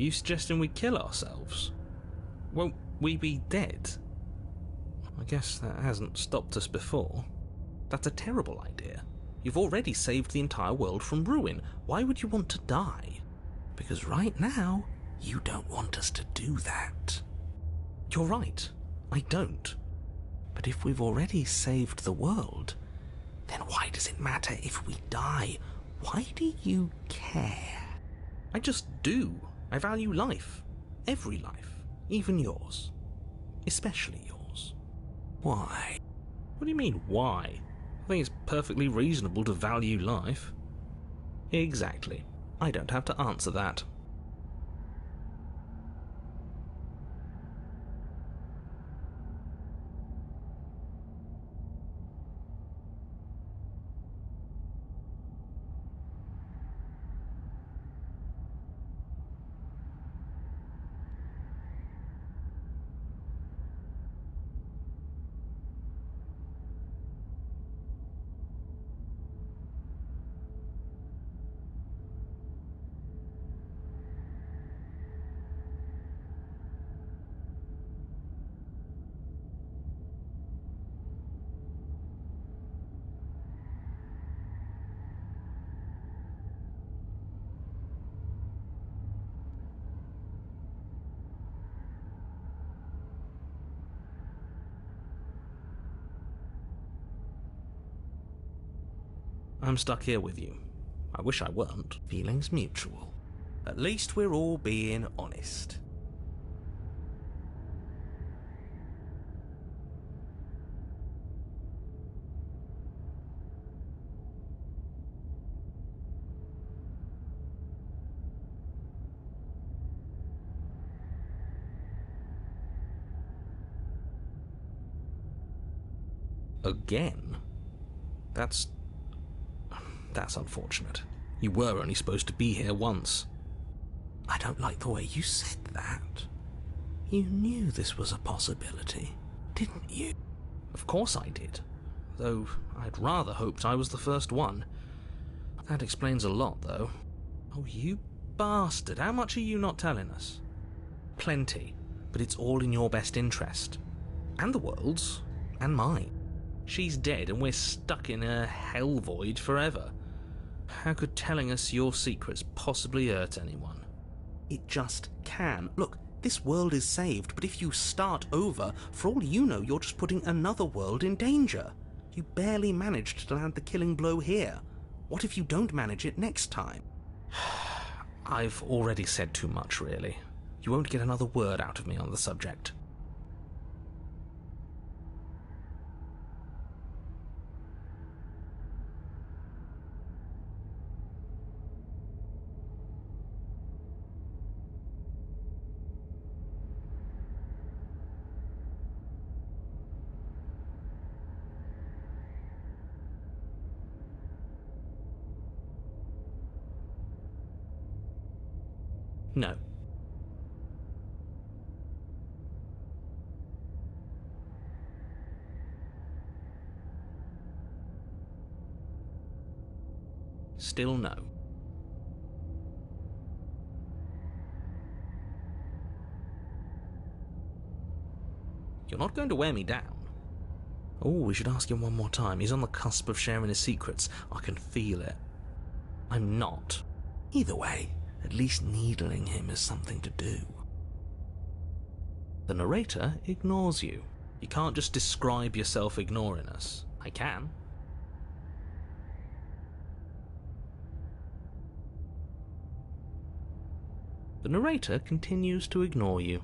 Are you suggesting we kill ourselves? Won't we be dead? I guess that hasn't stopped us before. That's a terrible idea. You've already saved the entire world from ruin. Why would you want to die? Because right now, you don't want us to do that. You're right, I don't. But if we've already saved the world, then why does it matter if we die? Why do you care? I just do. I value life. Every life. Even yours. Especially yours. Why? What do you mean, why? I think it's perfectly reasonable to value life. Exactly. I don't have to answer that. I'm stuck here with you. I wish I weren't. Feelings mutual. At least we're all being honest. Again? That's unfortunate. You were only supposed to be here once. I don't like the way you said that. You knew this was a possibility, didn't you? Of course I did. Though I'd rather hoped I was the first one. That explains a lot, though. Oh, you bastard. How much are you not telling us? Plenty. But it's all in your best interest. And the world's. And mine. She's dead and we're stuck in a hell void forever. How could telling us your secrets possibly hurt anyone? It just can. Look, this world is saved, but if you start over, for all you know, you're just putting another world in danger. You barely managed to land the killing blow here. What if you don't manage it next time? I've already said too much, really. You won't get another word out of me on the subject. No. Still no. You're not going to wear me down. Oh, we should ask him one more time. He's on the cusp of sharing his secrets. I can feel it. I'm not. Either way, at least needling him is something to do. The narrator ignores you. You can't just describe yourself ignoring us. I can. The narrator continues to ignore you.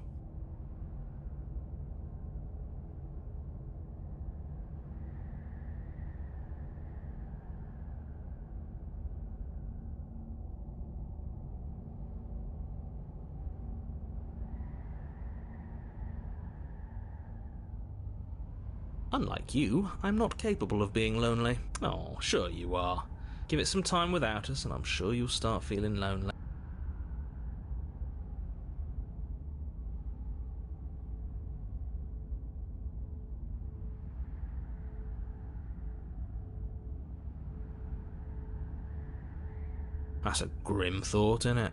Unlike you, I'm not capable of being lonely. Oh, sure you are. Give it some time without us, and I'm sure you'll start feeling lonely. That's a grim thought, isn't it?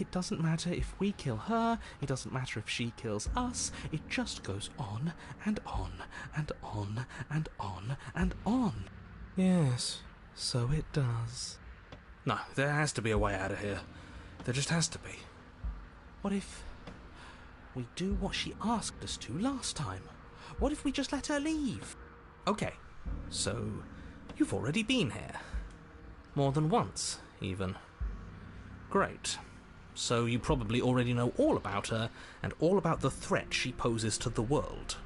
It doesn't matter if we kill her, it doesn't matter if she kills us, it just goes on and on and on and on and on. Yes, so it does. No, there has to be a way out of here. There just has to be. What if we do what she asked us to last time? What if we just let her leave? Okay, so you've already been here. More than once, even. Great. So you probably already know all about her and all about the threat she poses to the world.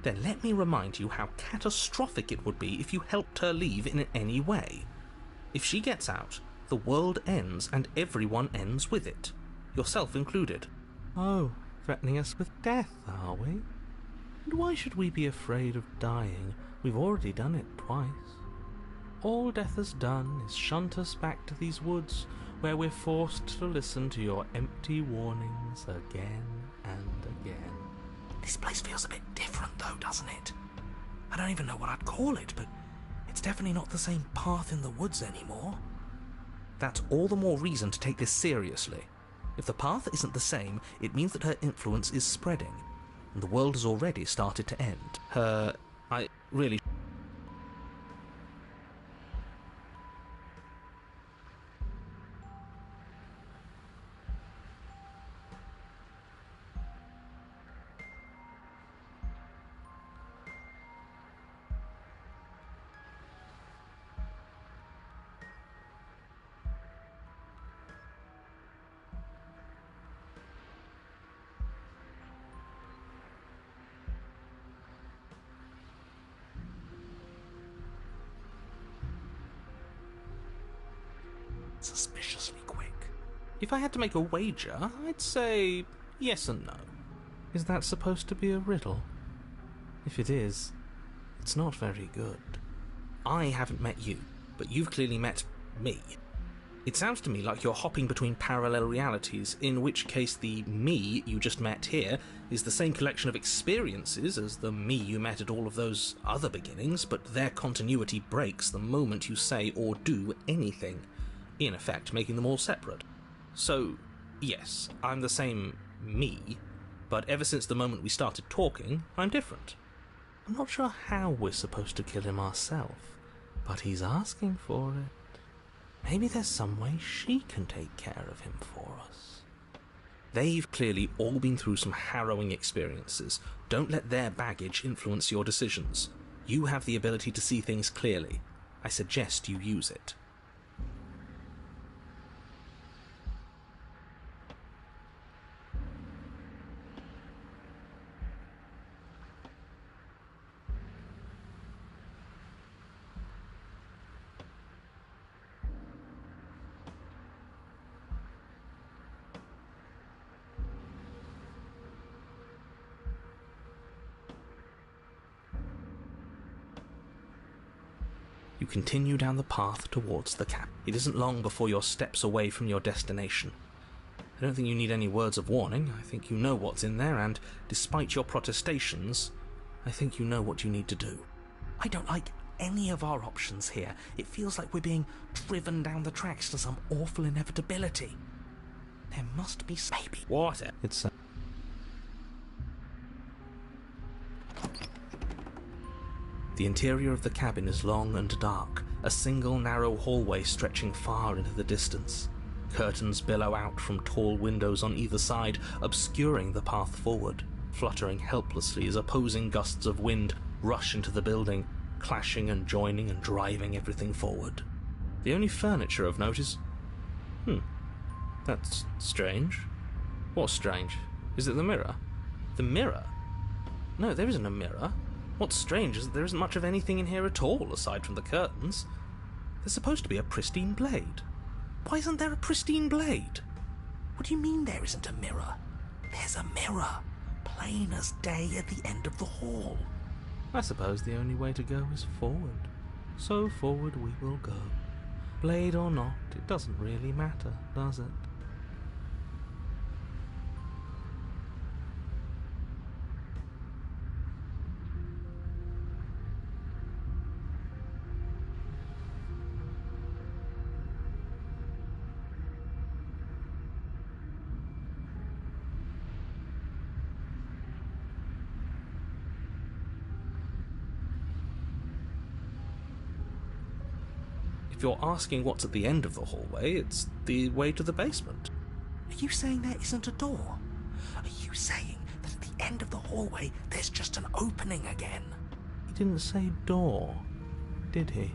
Then let me remind you how catastrophic it would be if you helped her leave in any way. If she gets out, the world ends and everyone ends with it, yourself included. Oh, threatening us with death, are we? And why should we be afraid of dying? We've already done it twice. All death has done is shunt us back to these woods, where we're forced to listen to your empty warnings again and again. This place feels a bit different though, doesn't it? I don't even know what I'd call it, but it's definitely not the same path in the woods anymore. That's all the more reason to take this seriously. If the path isn't the same, it means that her influence is spreading, and the world has already started to end. I really... suspiciously quick. If I had to make a wager, I'd say yes and no. Is that supposed to be a riddle? If it is, it's not very good. I haven't met you, but you've clearly met me. It sounds to me like you're hopping between parallel realities, in which case the me you just met here is the same collection of experiences as the me you met at all of those other beginnings, but their continuity breaks the moment you say or do anything, in effect making them all separate. So, yes, I'm the same me, but ever since the moment we started talking, I'm different. I'm not sure how we're supposed to kill him ourselves, but he's asking for it. Maybe there's some way she can take care of him for us. They've clearly all been through some harrowing experiences. Don't let their baggage influence your decisions. You have the ability to see things clearly. I suggest you use it. You continue down the path towards the camp. It isn't long before you're steps away from your destination. I don't think you need any words of warning. I think you know what's in there, and despite your protestations, I think you know what you need to do. I don't like any of our options here. It feels like we're being driven down the tracks to some awful inevitability. There must be maybe... What? It's... The interior of the cabin is long and dark, a single narrow hallway stretching far into the distance. Curtains billow out from tall windows on either side, obscuring the path forward, fluttering helplessly as opposing gusts of wind rush into the building, clashing and joining and driving everything forward. The only furniture of note is... That's strange. What's strange? Is it the mirror? The mirror? No, there isn't a mirror. What's strange is that there isn't much of anything in here at all, aside from the curtains. There's supposed to be a pristine blade. Why isn't there a pristine blade? What do you mean there isn't a mirror? There's a mirror, plain as day at the end of the hall. I suppose the only way to go is forward. So forward we will go. Blade or not, it doesn't really matter, does it? If you're asking what's at the end of the hallway, it's the way to the basement. Are you saying there isn't a door? Are you saying that at the end of the hallway there's just an opening again? He didn't say door, did he?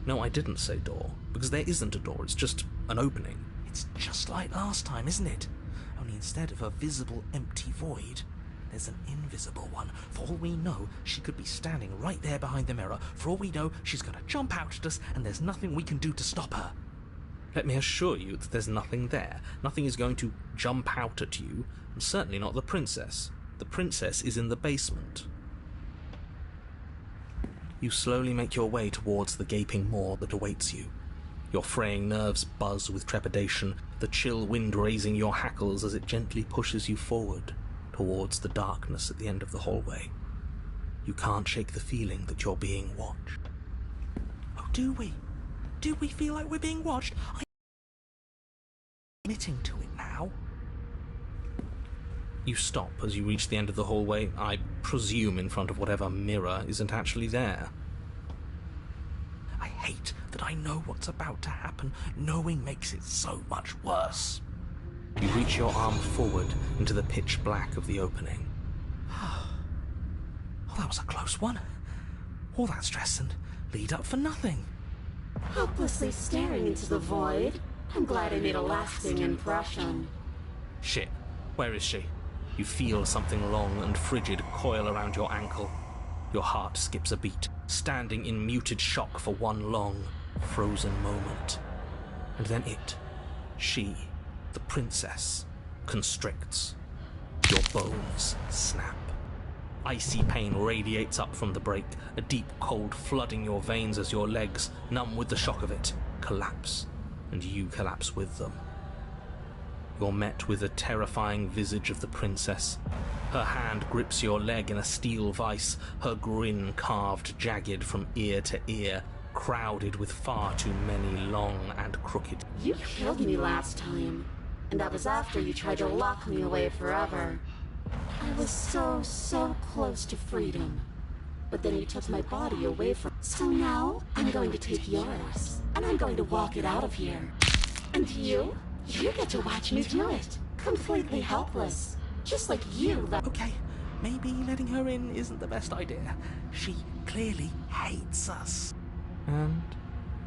No, I didn't say door, because there isn't a door, it's just an opening. It's just like last time, isn't it? Only instead of a visible empty void, there's an invisible one. For all we know, she could be standing right there behind the mirror. For all we know, she's going to jump out at us, and there's nothing we can do to stop her. Let me assure you that there's nothing there. Nothing is going to jump out at you, and certainly not the princess. The princess is in the basement. You slowly make your way towards the gaping maw that awaits you. Your fraying nerves buzz with trepidation, the chill wind raising your hackles as it gently pushes you forward towards the darkness at the end of the hallway. You can't shake the feeling that you're being watched. Oh, do we? Do we feel like we're being watched? I'm admitting to it now. You stop as you reach the end of the hallway, I presume in front of whatever mirror isn't actually there. I hate that I know what's about to happen. Knowing makes it so much worse. You reach your arm forward into the pitch black of the opening. Oh, that was a close one. All that stress and lead up for nothing. Helplessly staring into the void. I'm glad I made a lasting impression. Shit, where is she? You feel something long and frigid coil around your ankle. Your heart skips a beat, standing in muted shock for one long, frozen moment. And then she, the princess, constricts. Your bones snap. Icy pain radiates up from the break, a deep cold flooding your veins as your legs, numb with the shock of it, collapse, and you collapse with them. You're met with the terrifying visage of the princess. Her hand grips your leg in a steel vice, her grin carved jagged from ear to ear, crowded with far too many long and crooked. You killed me last time, and that was after you tried to lock me away forever. I was so close to freedom. But then you took my body away from... So now, I'm going to take yours, and I'm going to walk it out of here. And you get to watch me do it. Completely helpless. Just like you left... Okay, maybe letting her in isn't the best idea. She clearly hates us. And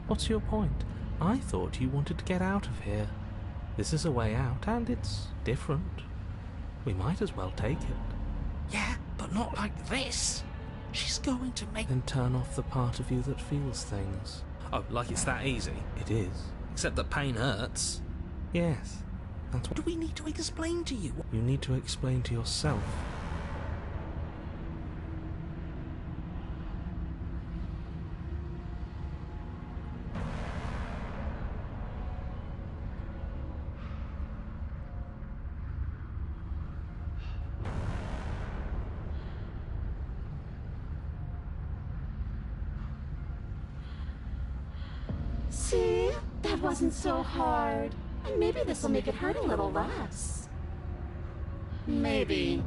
what's your point? I thought you wanted to get out of here. This is a way out, and it's different. We might as well take it. Yeah, but not like this. She's going to make... Then turn off the part of you that feels things. Oh, like it's that easy? It is. Except that pain hurts. Yes. That's what... Do we need to explain to you? You need to explain to yourself. See? That wasn't so hard. And maybe this'll make it hurt a little less. Maybe.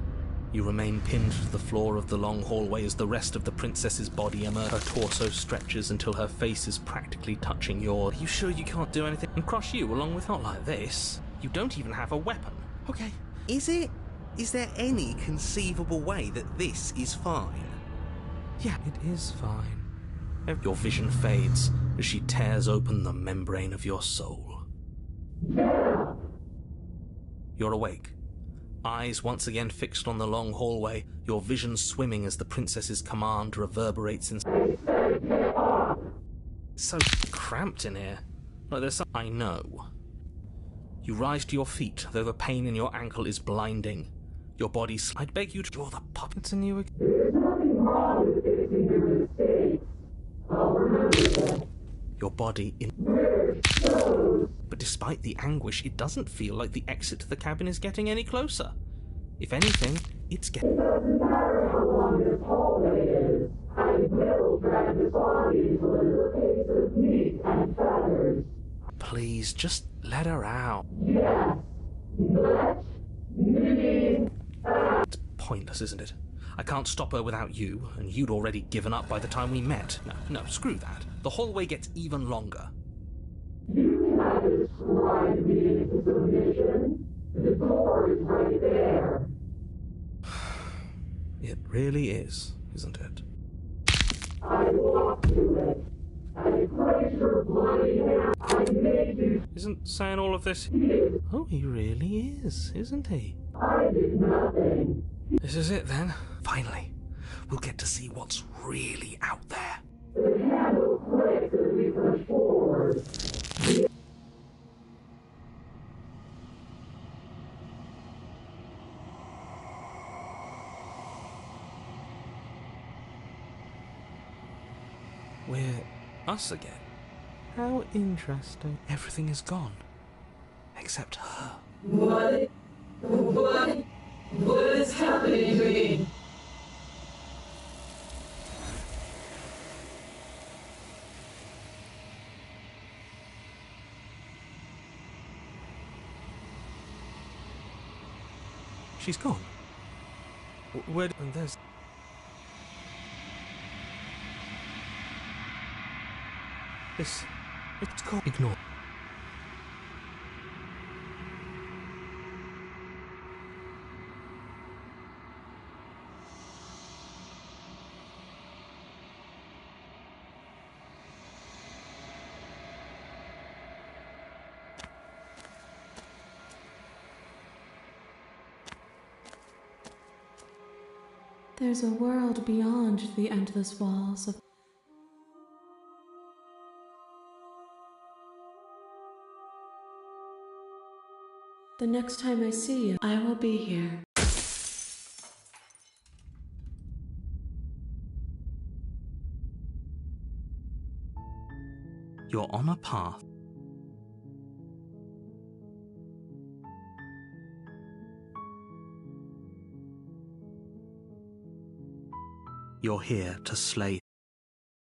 You remain pinned to the floor of the long hallway as the rest of the princess's body emerges. Her torso stretches until her face is practically touching yours. Are you sure you can't do anything and crush you along with not like this? You don't even have a weapon. Okay, is there any conceivable way that this is fine? Yeah, it is fine. Your vision fades as she tears open the membrane of your soul. You're awake. Eyes once again fixed on the long hallway, your vision swimming as the princess's command reverberates in... It's so cramped in here. Like there's some... I know. You rise to your feet, though the pain in your ankle is blinding. Your body... I'd beg you to draw the puppet. It's a new... There's nothing wrong with fixing your mistakes. I'll remember that. Your body in... But despite the anguish, it doesn't feel like the exit to the cabin is getting any closer. If anything, it's getting... It doesn't matter how long this hallway is. I will drag the body till there's a case of meat and feathers. Please, just let her out. Yes. Let me out. It's pointless, isn't it? I can't stop her without you, and you'd already given up by the time we met. No, screw that. The hallway gets even longer. It really is, isn't it? Isn't saying all of this? Oh, he really is, isn't he? This is it then. Finally, we'll get to see what's really out there. We're us again. How interesting. Everything is gone, except her. What is happening to me? She's gone. Where? And there's. This. It's called. Ignore. There's a world beyond the endless walls of. The next time I see you, I will be here. You're on a path. You're here to slay